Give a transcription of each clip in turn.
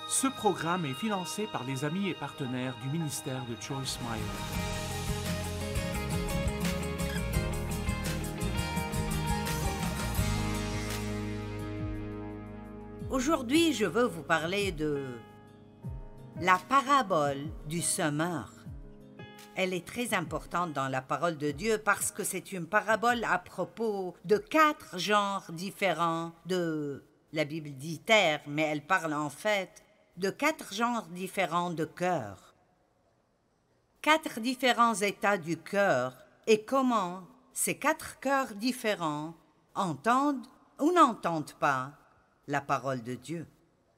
Ce programme est financé par les amis et partenaires du ministère de Joyce Meyer. Aujourd'hui, je veux vous parler de la parabole du semeur. Elle est très importante dans la parole de Dieu parce que c'est une parabole à propos de 4 genres différents de... La Bible dit terre, mais elle parle en fait de 4 genres différents de cœur. 4 différents états du cœur et comment ces 4 cœurs différents entendent ou n'entendent pas la parole de Dieu.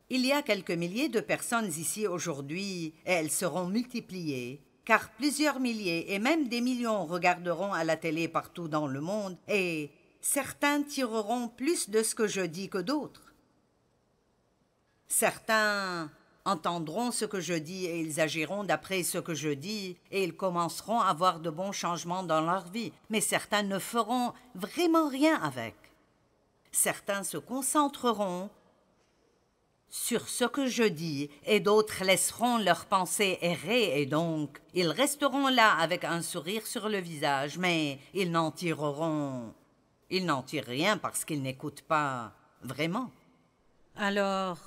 Il y a quelques milliers de personnes ici aujourd'hui et elles seront multipliées car plusieurs milliers et même des millions regarderont à la télé partout dans le monde et certains tireront plus de ce que je dis que d'autres. Certains entendront ce que je dis et ils agiront d'après ce que je dis et ils commenceront à avoir de bons changements dans leur vie, mais certains ne feront vraiment rien avec. Certains se concentreront sur ce que je dis et d'autres laisseront leurs pensées errer et donc ils resteront là avec un sourire sur le visage, mais ils n'en tirent rien parce qu'ils n'écoutent pas vraiment. Alors,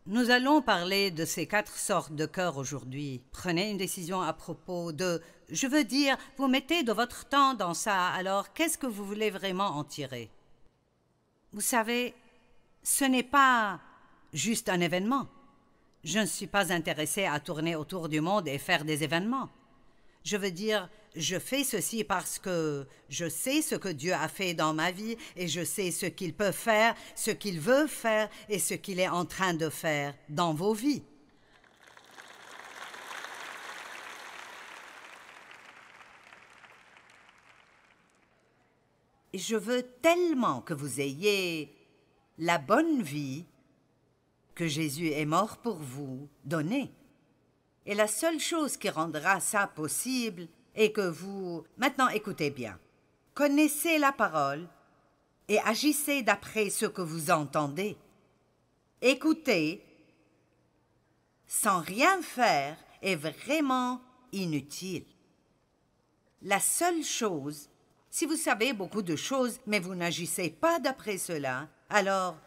nous allons parler de ces 4 sortes de cœurs aujourd'hui. Prenez une décision à propos de... Je veux dire, vous mettez de votre temps dans ça, alors qu'est-ce que vous voulez vraiment en tirer? Vous savez, ce n'est pas juste un événement. Je ne suis pas intéressée à tourner autour du monde et faire des événements. Je veux dire, je fais ceci parce que je sais ce que Dieu a fait dans ma vie et je sais ce qu'il peut faire, ce qu'il veut faire et ce qu'il est en train de faire dans vos vies. Et je veux tellement que vous ayez la bonne vie que Jésus est mort pour vous donner. Et la seule chose qui rendra ça possible est que vous... Maintenant, écoutez bien. Connaissez la parole et agissez d'après ce que vous entendez. Écoutez sans rien faire est vraiment inutile. La seule chose, si vous savez beaucoup de choses, mais vous n'agissez pas d'après cela, alors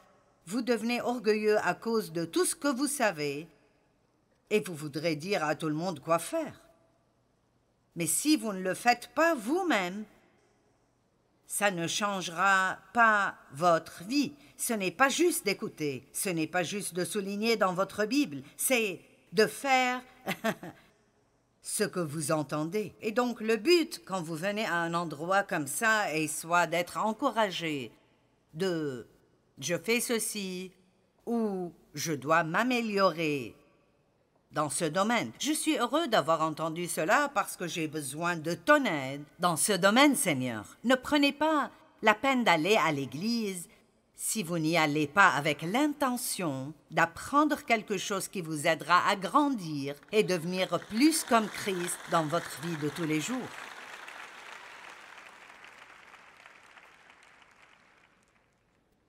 vous devenez orgueilleux à cause de tout ce que vous savez et vous voudrez dire à tout le monde quoi faire. Mais si vous ne le faites pas vous-même, ça ne changera pas votre vie. Ce n'est pas juste d'écouter, ce n'est pas juste de souligner dans votre Bible, c'est de faire ce que vous entendez. Et donc le but, quand vous venez à un endroit comme ça, est soit d'être encouragé de « je fais ceci » ou « je dois m'améliorer » dans ce domaine. Je suis heureux d'avoir entendu cela parce que j'ai besoin de ton aide dans ce domaine, Seigneur. Ne prenez pas la peine d'aller à l'église si vous n'y allez pas avec l'intention d'apprendre quelque chose qui vous aidera à grandir et devenir plus comme Christ dans votre vie de tous les jours.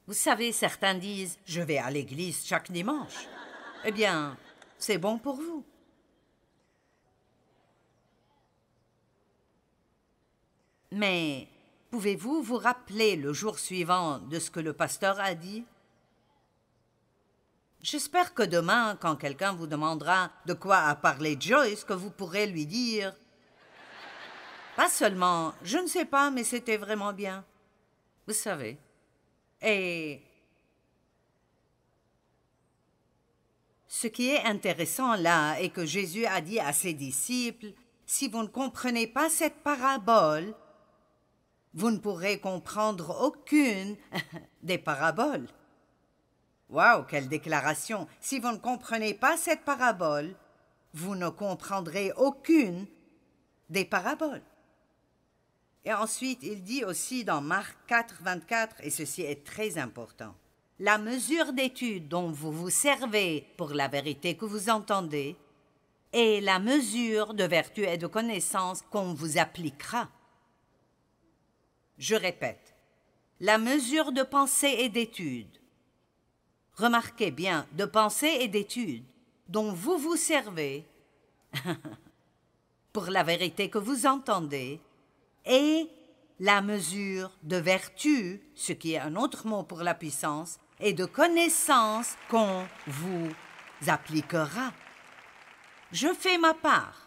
Vous savez, certains disent « je vais à l'église chaque dimanche ». Eh bien, c'est bon pour vous. Mais pouvez-vous vous rappeler le jour suivant de ce que le pasteur a dit? J'espère que demain, quand quelqu'un vous demandera de quoi a parlé Joyce, que vous pourrez lui dire pas seulement « je ne sais pas, mais c'était vraiment bien ». Vous savez. Et ce qui est intéressant là est que Jésus a dit à ses disciples, si vous ne comprenez pas cette parabole, vous ne pourrez comprendre aucune des paraboles. Waouh, quelle déclaration! Si vous ne comprenez pas cette parabole, vous ne comprendrez aucune des paraboles. Et ensuite, il dit aussi dans Marc 4, 24, et ceci est très important, la mesure d'étude dont vous vous servez pour la vérité que vous entendez est la mesure de vertu et de connaissance qu'on vous appliquera. Je répète, la mesure de pensée et d'étude. Remarquez bien, de pensée et d'étude. dont vous vous servez, pour la vérité que vous entendez, et la mesure de vertu, ce qui est un autre mot pour la puissance, et de connaissance qu'on vous appliquera. Je fais ma part.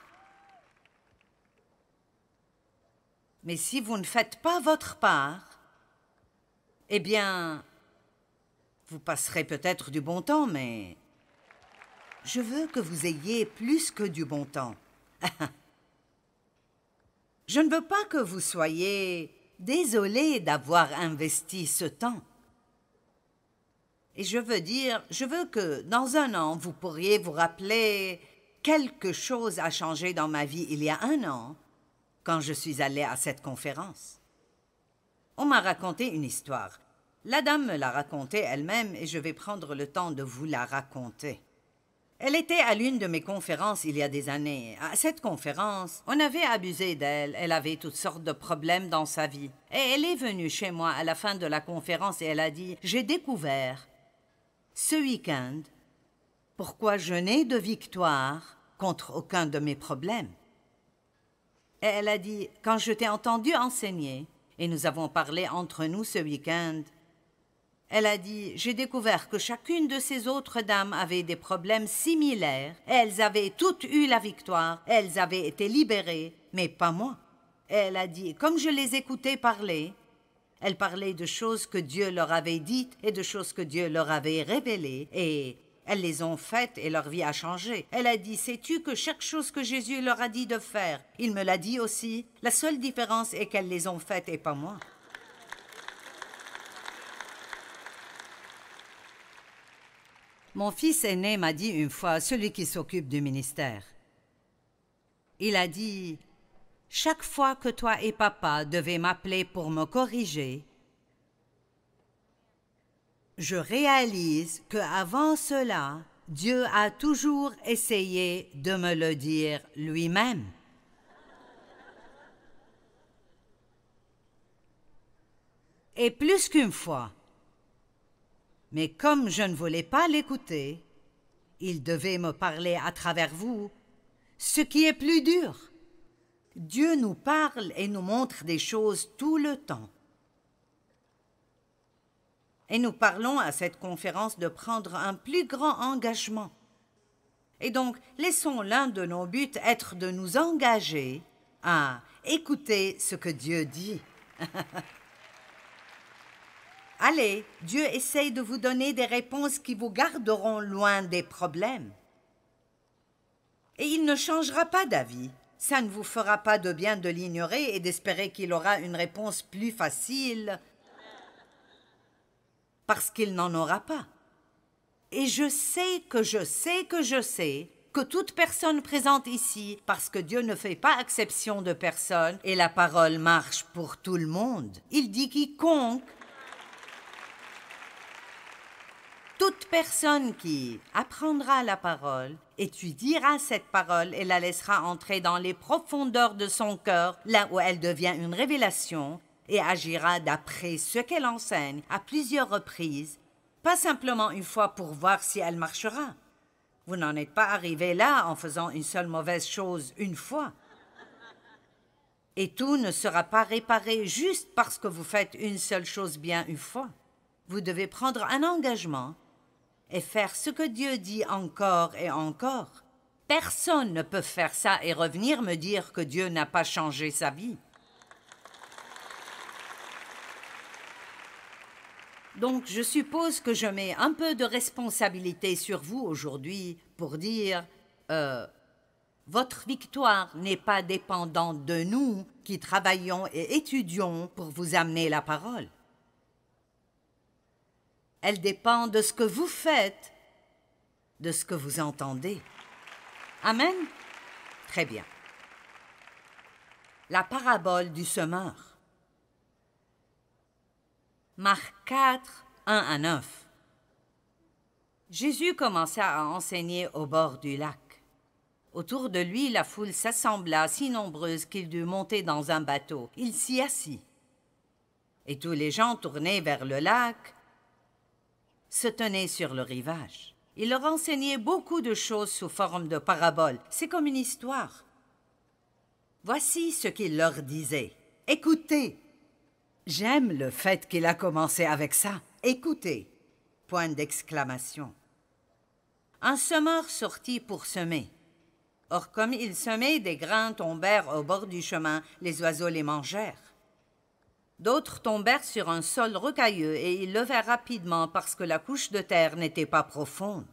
Mais si vous ne faites pas votre part, eh bien, vous passerez peut-être du bon temps, mais je veux que vous ayez plus que du bon temps. Je ne veux pas que vous soyez désolés d'avoir investi ce temps. Et je veux que dans un an, vous pourriez vous rappeler quelque chose a changé dans ma vie il y a un an, quand je suis allée à cette conférence. On m'a raconté une histoire. La dame me l'a racontée elle-même et je vais prendre le temps de vous la raconter. Elle était à l'une de mes conférences il y a des années. À cette conférence, on avait abusé d'elle. Elle avait toutes sortes de problèmes dans sa vie. Et elle est venue chez moi à la fin de la conférence et elle a dit « J'ai découvert ce week-end pourquoi je n'ai de victoire contre aucun de mes problèmes. » Et elle a dit « Quand je t'ai entendu enseigner, et nous avons parlé entre nous ce week-end, elle a dit, j'ai découvert que chacune de ces autres dames avait des problèmes similaires. Elles avaient toutes eu la victoire. Elles avaient été libérées, mais pas moi. Et elle a dit, comme je les écoutais parler, elles parlaient de choses que Dieu leur avait dites et de choses que Dieu leur avait révélées. Et elles les ont faites et leur vie a changé. Elle a dit, sais-tu que chaque chose que Jésus leur a dit de faire, il me l'a dit aussi. La seule différence est qu'elles les ont faites et pas moi. Mon fils aîné m'a dit une fois, celui qui s'occupe du ministère, il a dit, chaque fois que toi et papa devaient m'appeler pour me corriger, je réalise qu'avant cela, Dieu a toujours essayé de me le dire lui-même. Et plus qu'une fois. Mais comme je ne voulais pas l'écouter, il devait me parler à travers vous, ce qui est plus dur. Dieu nous parle et nous montre des choses tout le temps. Et nous parlons à cette conférence de prendre un plus grand engagement. Et donc, laissons l'un de nos buts être de nous engager à écouter ce que Dieu dit. Allez, Dieu essaye de vous donner des réponses qui vous garderont loin des problèmes. Et il ne changera pas d'avis. Ça ne vous fera pas de bien de l'ignorer et d'espérer qu'il aura une réponse plus facile, parce qu'il n'en aura pas. Et je sais que toute personne présente ici, parce que Dieu ne fait pas exception de personne, et la parole marche pour tout le monde. Il dit quiconque. Toute personne qui apprendra la parole, étudiera cette parole et la laissera entrer dans les profondeurs de son cœur, là où elle devient une révélation, et agira d'après ce qu'elle enseigne à plusieurs reprises, pas simplement une fois pour voir si elle marchera. Vous n'en êtes pas arrivé là en faisant une seule mauvaise chose une fois. Et tout ne sera pas réparé juste parce que vous faites une seule chose bien une fois. Vous devez prendre un engagement et faire ce que Dieu dit encore et encore. Personne ne peut faire ça et revenir me dire que Dieu n'a pas changé sa vie. Donc, je suppose que je mets un peu de responsabilité sur vous aujourd'hui pour dire votre victoire n'est pas dépendante de nous qui travaillons et étudions pour vous amener la parole. Elle dépend de ce que vous faites, de ce que vous entendez. Amen? Très bien. La parabole du semeur. Marc 4, 1 à 9. Jésus commença à enseigner au bord du lac. Autour de lui, la foule s'assembla si nombreuse qu'il dut monter dans un bateau. Il s'y assit. Et tous les gens tournés vers le lac se tenaient sur le rivage. Il leur enseignait beaucoup de choses sous forme de paraboles. C'est comme une histoire. Voici ce qu'il leur disait. « Écoutez !» J'aime le fait qu'il a commencé avec ça. « Écoutez !» Point d'exclamation. Un semeur sortit pour semer. Or, comme il semait, des grains tombèrent au bord du chemin, les oiseaux les mangèrent. D'autres tombèrent sur un sol rocailleux et ils levèrent rapidement parce que la couche de terre n'était pas profonde.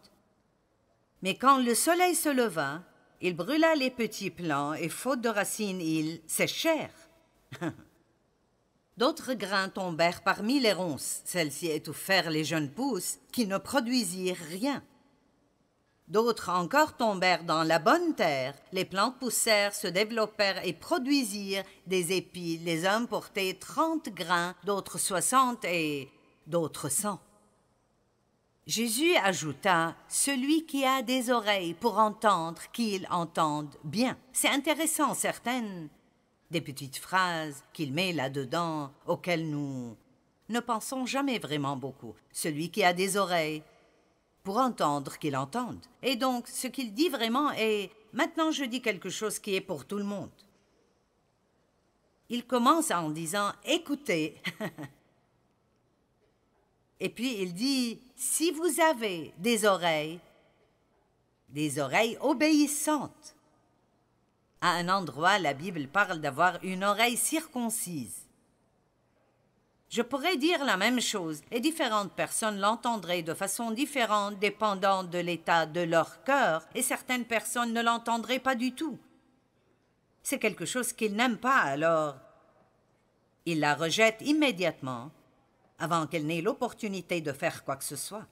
Mais quand le soleil se leva, il brûla les petits plants et, faute de racines, ils séchèrent. D'autres grains tombèrent parmi les ronces, celles-ci étouffèrent les jeunes pousses qui ne produisirent rien. D'autres encore tombèrent dans la bonne terre, les plantes poussèrent, se développèrent et produisirent des épis. Les uns portaient 30 grains, d'autres 60 et d'autres 100. Jésus ajouta « Celui qui a des oreilles pour entendre, qu'il entende bien. » C'est intéressant, certaines des petites phrases qu'il met là-dedans, auxquelles nous ne pensons jamais vraiment beaucoup. Celui qui a des oreilles pour entendre, qu'il entende. Et donc, ce qu'il dit vraiment est « Maintenant, je dis quelque chose qui est pour tout le monde. » Il commence en disant « Écoutez !» Et puis il dit « Si vous avez des oreilles obéissantes. » À un endroit, la Bible parle d'avoir une oreille circoncise. Je pourrais dire la même chose et différentes personnes l'entendraient de façon différente dépendant de l'état de leur cœur et certaines personnes ne l'entendraient pas du tout. C'est quelque chose qu'ils n'aiment pas, alors ils la rejettent immédiatement avant qu'elle n'ait l'opportunité de faire quoi que ce soit.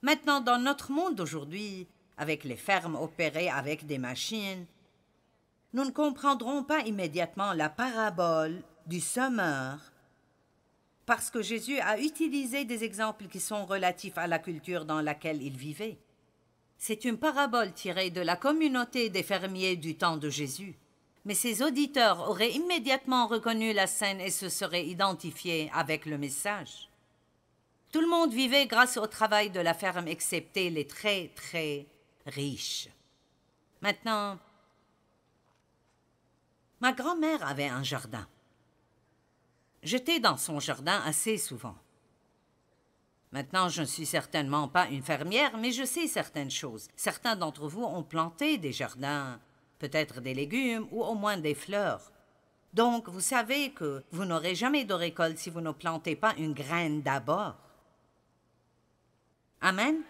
Maintenant, dans notre monde d'aujourd'hui, avec les fermes opérées avec des machines, nous ne comprendrons pas immédiatement la parabole du semeur parce que Jésus a utilisé des exemples qui sont relatifs à la culture dans laquelle il vivait. C'est une parabole tirée de la communauté des fermiers du temps de Jésus. Mais ses auditeurs auraient immédiatement reconnu la scène et se seraient identifiés avec le message. Tout le monde vivait grâce au travail de la ferme, excepté les très, très riches. Maintenant, ma grand-mère avait un jardin. J'étais dans son jardin assez souvent. Maintenant, je ne suis certainement pas une fermière, mais je sais certaines choses. Certains d'entre vous ont planté des jardins, peut-être des légumes ou au moins des fleurs. Donc, vous savez que vous n'aurez jamais de récolte si vous ne plantez pas une graine d'abord. Amen.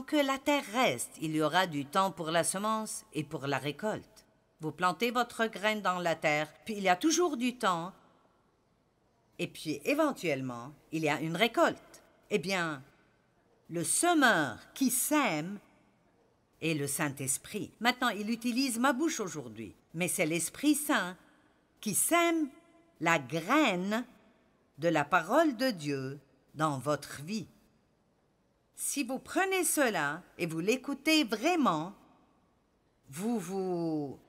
que la terre reste, il y aura du temps pour la semence et pour la récolte. Vous plantez votre graine dans la terre, puis il y a toujours du temps, et puis éventuellement, il y a une récolte. Eh bien, le semeur qui sème est le Saint-Esprit. Maintenant, il utilise ma bouche aujourd'hui, mais c'est l'Esprit Saint qui sème la graine de la parole de Dieu dans votre vie. Si vous prenez cela et vous l'écoutez vraiment, vous vous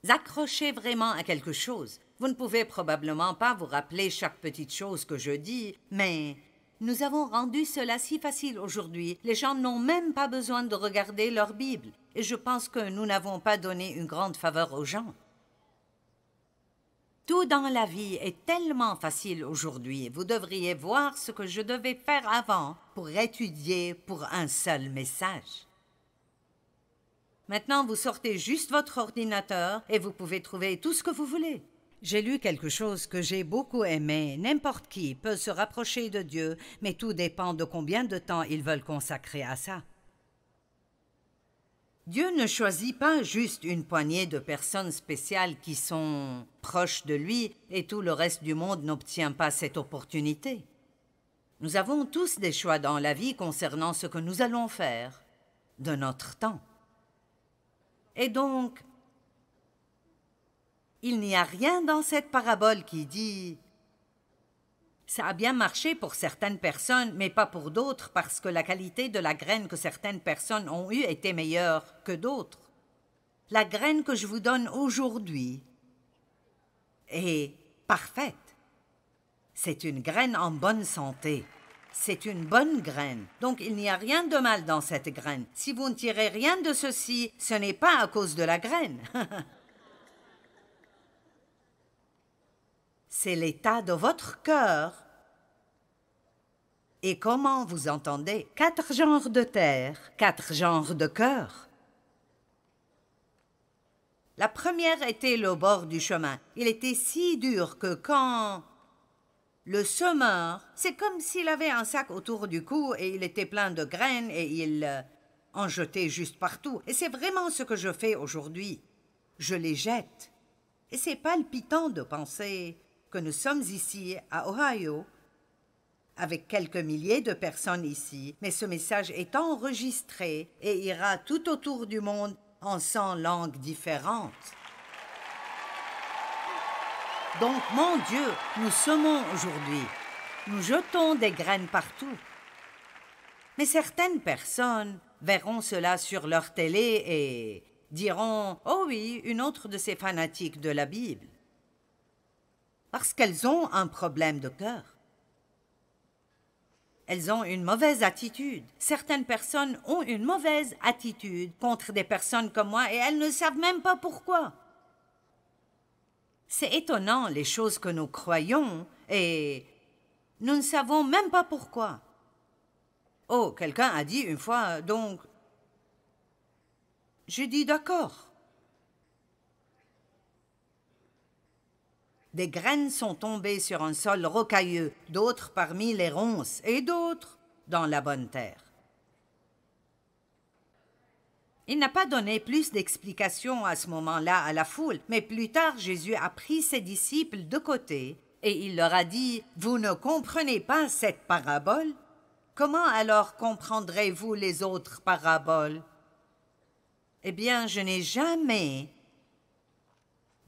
accrochez vraiment à quelque chose. Vous ne pouvez probablement pas vous rappeler chaque petite chose que je dis, mais nous avons rendu cela si facile aujourd'hui. Les gens n'ont même pas besoin de regarder leur Bible. Et je pense que nous n'avons pas donné une grande faveur aux gens. Tout dans la vie est tellement facile aujourd'hui. Vous devriez voir ce que je devais faire avant pour étudier pour un seul message. Maintenant, vous sortez juste votre ordinateur et vous pouvez trouver tout ce que vous voulez. J'ai lu quelque chose que j'ai beaucoup aimé. N'importe qui peut se rapprocher de Dieu, mais tout dépend de combien de temps ils veulent consacrer à ça. Dieu ne choisit pas juste une poignée de personnes spéciales qui sont proches de lui et tout le reste du monde n'obtient pas cette opportunité. Nous avons tous des choix dans la vie concernant ce que nous allons faire de notre temps. Et donc, il n'y a rien dans cette parabole qui dit « Ça a bien marché pour certaines personnes, mais pas pour d'autres, parce que la qualité de la graine que certaines personnes ont eue était meilleure que d'autres. » La graine que je vous donne aujourd'hui est parfaite. C'est une graine en bonne santé. C'est une bonne graine. Donc, il n'y a rien de mal dans cette graine. Si vous ne tirez rien de ceci, ce n'est pas à cause de la graine. C'est l'état de votre cœur. Et comment vous entendez? 4 genres de terre, 4 genres de cœur. La première était le bord du chemin. Il était si dur que quand le semeur, c'est comme s'il avait un sac autour du cou et il était plein de graines et il en jetait juste partout. Et c'est vraiment ce que je fais aujourd'hui. Je les jette. Et c'est palpitant de penser que nous sommes ici, à Ohio, avec quelques milliers de personnes ici, mais ce message est enregistré et ira tout autour du monde en 100 langues différentes. Donc, mon Dieu, nous semons aujourd'hui. Nous jetons des graines partout. Mais certaines personnes verront cela sur leur télé et diront « Oh oui, une autre de ces fanatiques de la Bible. » Parce qu'elles ont un problème de cœur. Elles ont une mauvaise attitude. Certaines personnes ont une mauvaise attitude contre des personnes comme moi et elles ne savent même pas pourquoi. C'est étonnant les choses que nous croyons et nous ne savons même pas pourquoi. Oh, quelqu'un a dit une fois, donc, j'ai dit d'accord. Des graines sont tombées sur un sol rocailleux, d'autres parmi les ronces et d'autres dans la bonne terre. Il n'a pas donné plus d'explications à ce moment-là à la foule, mais plus tard Jésus a pris ses disciples de côté et il leur a dit « Vous ne comprenez pas cette parabole? Comment alors comprendrez-vous les autres paraboles? » Eh bien, je n'ai jamais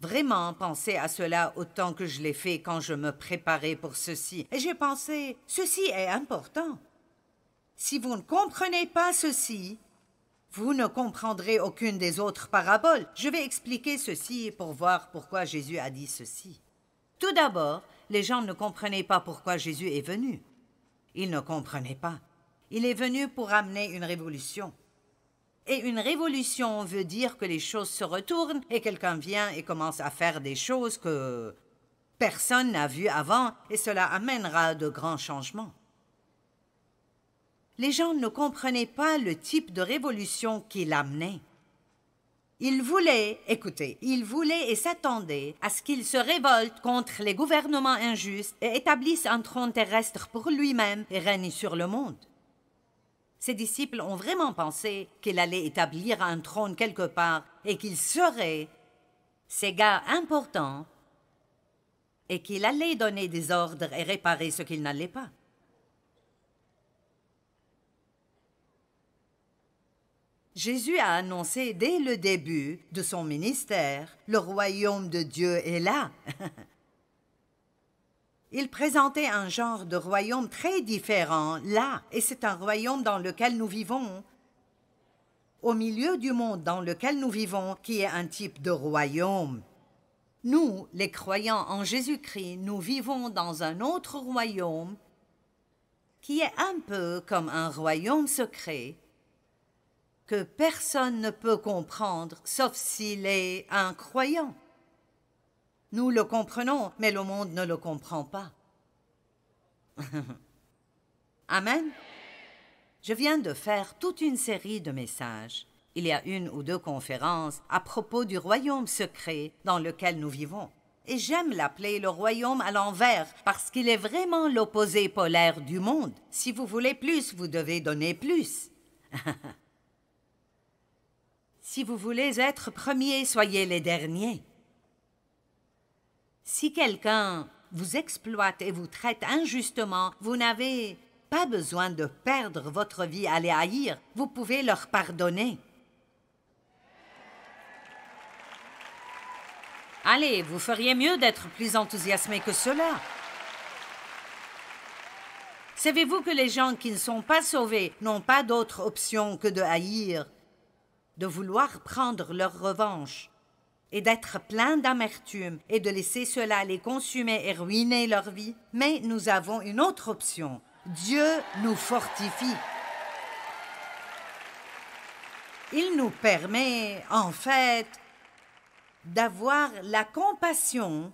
vraiment pensé à cela autant que je l'ai fait quand je me préparais pour ceci. Et j'ai pensé, ceci est important. Si vous ne comprenez pas ceci, vous ne comprendrez aucune des autres paraboles. Je vais expliquer ceci pour voir pourquoi Jésus a dit ceci. Tout d'abord, les gens ne comprenaient pas pourquoi Jésus est venu. Ils ne comprenaient pas. Il est venu pour amener une révolution. Et une révolution veut dire que les choses se retournent et quelqu'un vient et commence à faire des choses que personne n'a vues avant et cela amènera de grands changements. Les gens ne comprenaient pas le type de révolution qu'il amenait. Ils voulaient, écoutez, ils voulaient et s'attendaient à ce qu'il se révolte contre les gouvernements injustes et établisse un trône terrestre pour lui-même et règne sur le monde. Ses disciples ont vraiment pensé qu'il allait établir un trône quelque part et qu'il serait ces gars importants et qu'il allait donner des ordres et réparer ce qu'il n'allait pas. Jésus a annoncé dès le début de son ministère, le royaume de Dieu est là. Il présentait un genre de royaume très différent là, et c'est un royaume dans lequel nous vivons, au milieu du monde dans lequel nous vivons, qui est un type de royaume. Nous, les croyants en Jésus-Christ, nous vivons dans un autre royaume qui est un peu comme un royaume secret que personne ne peut comprendre, sauf s'il est un croyant. Nous le comprenons, mais le monde ne le comprend pas. Amen. Je viens de faire toute une série de messages. Il y a 1 ou 2 conférences à propos du royaume secret dans lequel nous vivons. Et j'aime l'appeler le royaume à l'envers parce qu'il est vraiment l'opposé polaire du monde. Si vous voulez plus, vous devez donner plus. Si vous voulez être premiers, soyez les derniers. Si quelqu'un vous exploite et vous traite injustement, vous n'avez pas besoin de perdre votre vie à les haïr. Vous pouvez leur pardonner. Allez, vous feriez mieux d'être plus enthousiasmés que cela. Savez-vous que les gens qui ne sont pas sauvés n'ont pas d'autre option que de haïr, de vouloir prendre leur revanche et d'être pleins d'amertume et de laisser cela les consumer et ruiner leur vie? Mais nous avons une autre option. Dieu nous fortifie. Il nous permet, en fait, d'avoir la compassion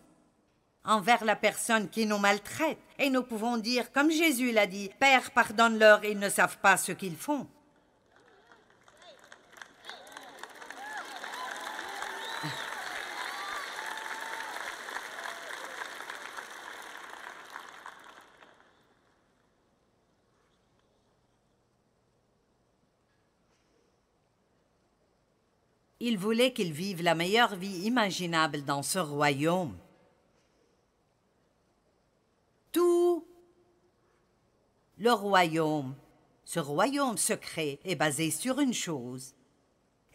envers la personne qui nous maltraite. Et nous pouvons dire, comme Jésus l'a dit, « Père, pardonne-leur, ils ne savent pas ce qu'ils font. » Il voulait qu'ils vivent la meilleure vie imaginable dans ce royaume. Tout le royaume, ce royaume secret, est basé sur une chose: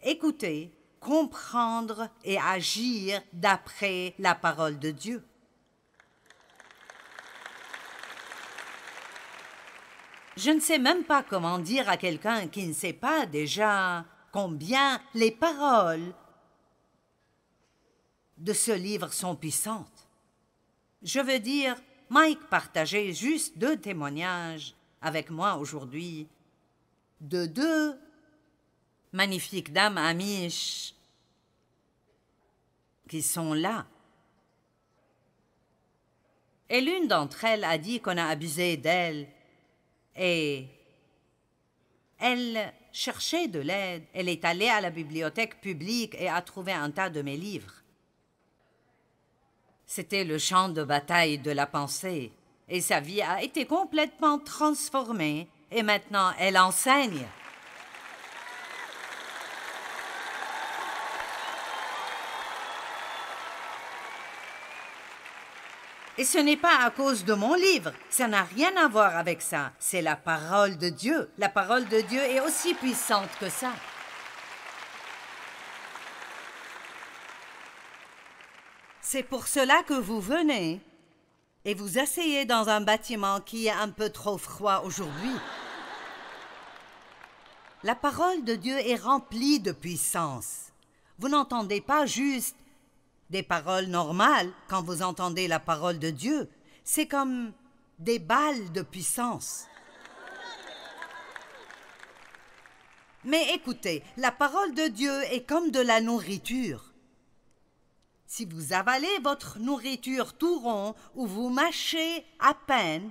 écouter, comprendre et agir d'après la parole de Dieu. Je ne sais même pas comment dire à quelqu'un qui ne sait pas déjà combien les paroles de ce livre sont puissantes. Je veux dire, Mike partageait juste 2 témoignages avec moi aujourd'hui de 2 magnifiques dames amish qui sont là. Et l'une d'entre elles a dit qu'on a abusé d'elle et elle cherchait de l'aide. Elle est allée à la bibliothèque publique et a trouvé un tas de mes livres. C'était le champ de bataille de la pensée. Et sa vie a été complètement transformée. Et maintenant, elle enseigne. Et ce n'est pas à cause de mon livre. Ça n'a rien à voir avec ça. C'est la parole de Dieu. La parole de Dieu est aussi puissante que ça. C'est pour cela que vous venez et vous asseyez dans un bâtiment qui est un peu trop froid aujourd'hui. La parole de Dieu est remplie de puissance. Vous n'entendez pas juste des paroles normales quand vous entendez la parole de Dieu. C'est comme des balles de puissance. Mais écoutez, la parole de Dieu est comme de la nourriture. Si vous avalez votre nourriture tout rond ou vous mâchez à peine,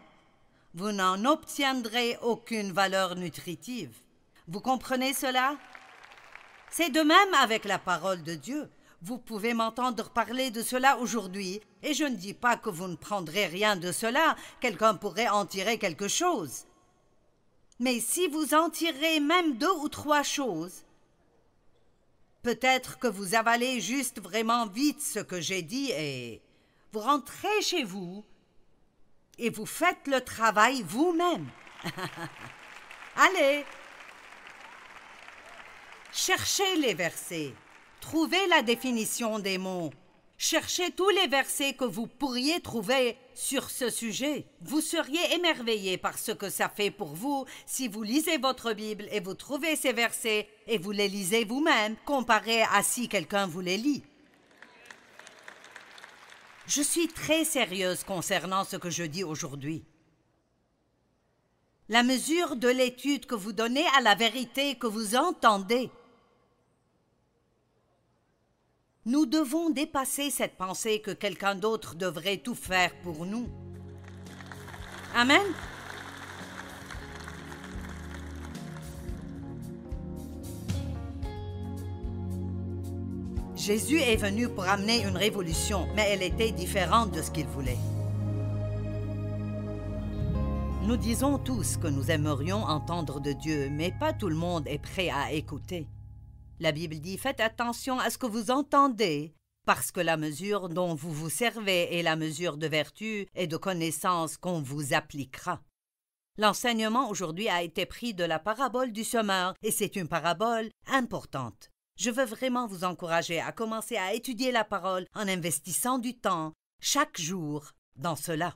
vous n'en obtiendrez aucune valeur nutritive. Vous comprenez cela? C'est de même avec la parole de Dieu. Vous pouvez m'entendre parler de cela aujourd'hui, et je ne dis pas que vous ne prendrez rien de cela. Quelqu'un pourrait en tirer quelque chose. Mais si vous en tirez même 2 ou 3 choses, peut-être que vous avalez juste vraiment vite ce que j'ai dit et vous rentrez chez vous et vous faites le travail vous-même. Allez, cherchez les versets, trouvez la définition des mots, cherchez tous les versets que vous pourriez trouver sur ce sujet. Vous seriez émerveillés par ce que ça fait pour vous si vous lisez votre Bible et vous trouvez ces versets et vous les lisez vous-même, comparé à si quelqu'un vous les lit. Je suis très sérieuse concernant ce que je dis aujourd'hui. La mesure de l'étude que vous donnez à la vérité que vous entendez. Nous devons dépasser cette pensée que quelqu'un d'autre devrait tout faire pour nous. Amen. Jésus est venu pour amener une révolution, mais elle était différente de ce qu'il voulait. Nous disons tous que nous aimerions entendre de Dieu, mais pas tout le monde est prêt à écouter. La Bible dit « Faites attention à ce que vous entendez, parce que la mesure dont vous vous servez est la mesure de vertu et de connaissance qu'on vous appliquera. » L'enseignement aujourd'hui a été pris de la parabole du semeur, et c'est une parabole importante. Je veux vraiment vous encourager à commencer à étudier la parole en investissant du temps, chaque jour, dans cela.